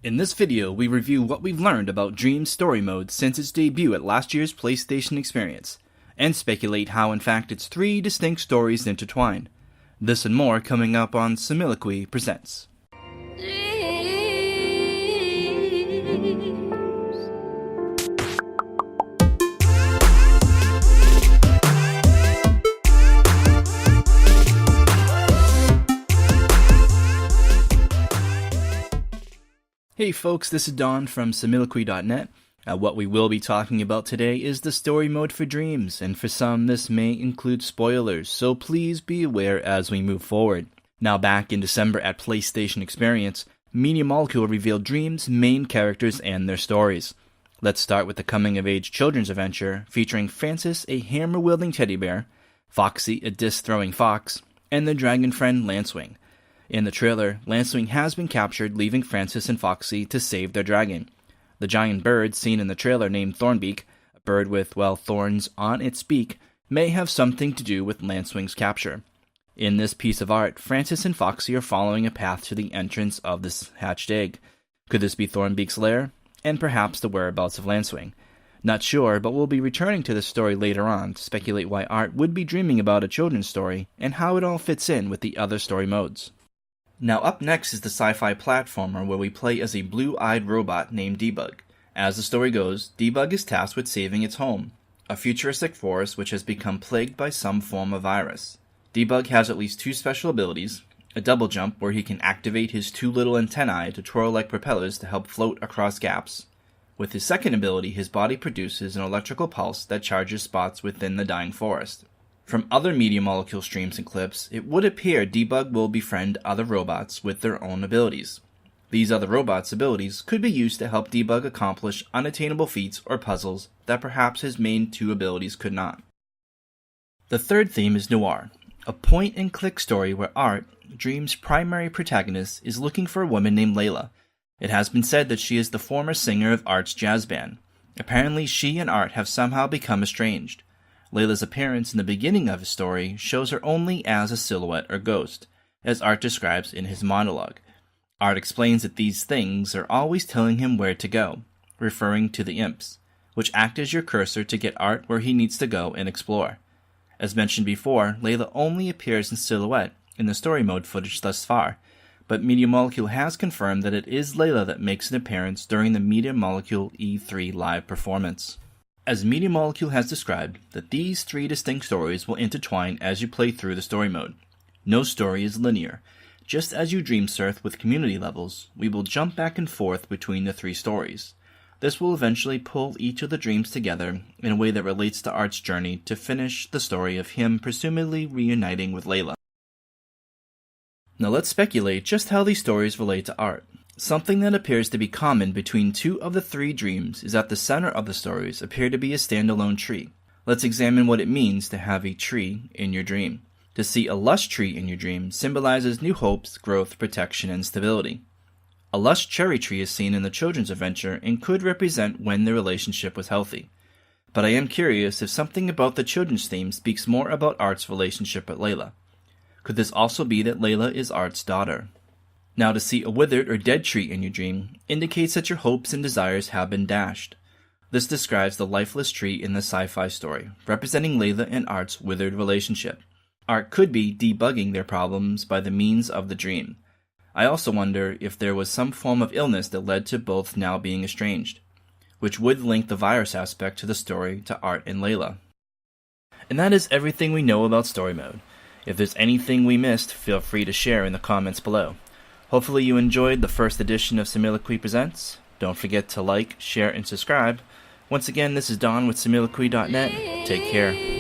In this video, we review what we've learned about Dream's story mode since its debut at last year's PlayStation Experience, and speculate how in fact its three distinct stories intertwine. This and more coming up on Somniloquy Presents. Hey folks, this is Don from Somniloquy.net. What we will be talking about today is the story mode for Dreams, and for some this may include spoilers, so please be aware as we move forward. Now back in December at PlayStation Experience, Media Molecule revealed Dreams' main characters and their stories. Let's start with the coming-of-age children's adventure featuring Francis, a hammer-wielding teddy bear, Foxy, a disc-throwing fox, and their dragon friend Lancewing. In the trailer, Lancewing has been captured, leaving Francis and Foxy to save their dragon. The giant bird seen in the trailer named Thornbeak, a bird with, thorns on its beak, may have something to do with Lancewing's capture. In this piece of art, Francis and Foxy are following a path to the entrance of this hatched egg. Could this be Thornbeak's lair? And perhaps the whereabouts of Lancewing? Not sure, but we'll be returning to this story later on to speculate why Art would be dreaming about a children's story and how it all fits in with the other story modes. Now up next is the sci-fi platformer where we play as a blue-eyed robot named Debug. As the story goes, Debug is tasked with saving its home, a futuristic forest which has become plagued by some form of virus. Debug has at least two special abilities, a double jump where he can activate his two little antennae to twirl like propellers to help float across gaps. With his second ability, his body produces an electrical pulse that charges spots within the dying forest. From other Media Molecule streams and clips, it would appear Debug will befriend other robots with their own abilities. These other robots' abilities could be used to help Debug accomplish unattainable feats or puzzles that perhaps his main two abilities could not. The third theme is Noir, a point-and-click story where Art, Dream's primary protagonist, is looking for a woman named Layla. It has been said that she is the former singer of Art's jazz band. Apparently she and Art have somehow become estranged. Layla's appearance in the beginning of his story shows her only as a silhouette or ghost, as Art describes in his monologue. Art explains that these things are always telling him where to go, referring to the imps, which act as your cursor to get Art where he needs to go and explore. As mentioned before, Layla only appears in silhouette in the story mode footage thus far, but Media Molecule has confirmed that it is Layla that makes an appearance during the Media Molecule E3 live performance. As Media Molecule has described, that these three distinct stories will intertwine as you play through the story mode. No story is linear. Just as you dream surf with community levels, we will jump back and forth between the three stories. This will eventually pull each of the dreams together in a way that relates to Art's journey to finish the story of him presumably reuniting with Layla. Now let's speculate just how these stories relate to Art. Something that appears to be common between two of the three dreams is that the center of the stories appear to be a standalone tree. Let's examine what it means to have a tree in your dream. To see a lush tree in your dream symbolizes new hopes, growth, protection, and stability. A lush cherry tree is seen in the children's adventure and could represent when the relationship was healthy. But I am curious if something about the children's theme speaks more about Art's relationship with Layla. Could this also be that Layla is Art's daughter? Now, to see a withered or dead tree in your dream indicates that your hopes and desires have been dashed. This describes the lifeless tree in the sci-fi story, representing Layla and Art's withered relationship. Art could be debugging their problems by the means of the dream. I also wonder if there was some form of illness that led to both now being estranged, which would link the virus aspect to the story to Art and Layla. And that is everything we know about story mode. If there's anything we missed, feel free to share in the comments below. Hopefully you enjoyed the first edition of Somniloquy Presents. Don't forget to like, share, and subscribe. Once again, this is Don with Somniloquy.net. Take care.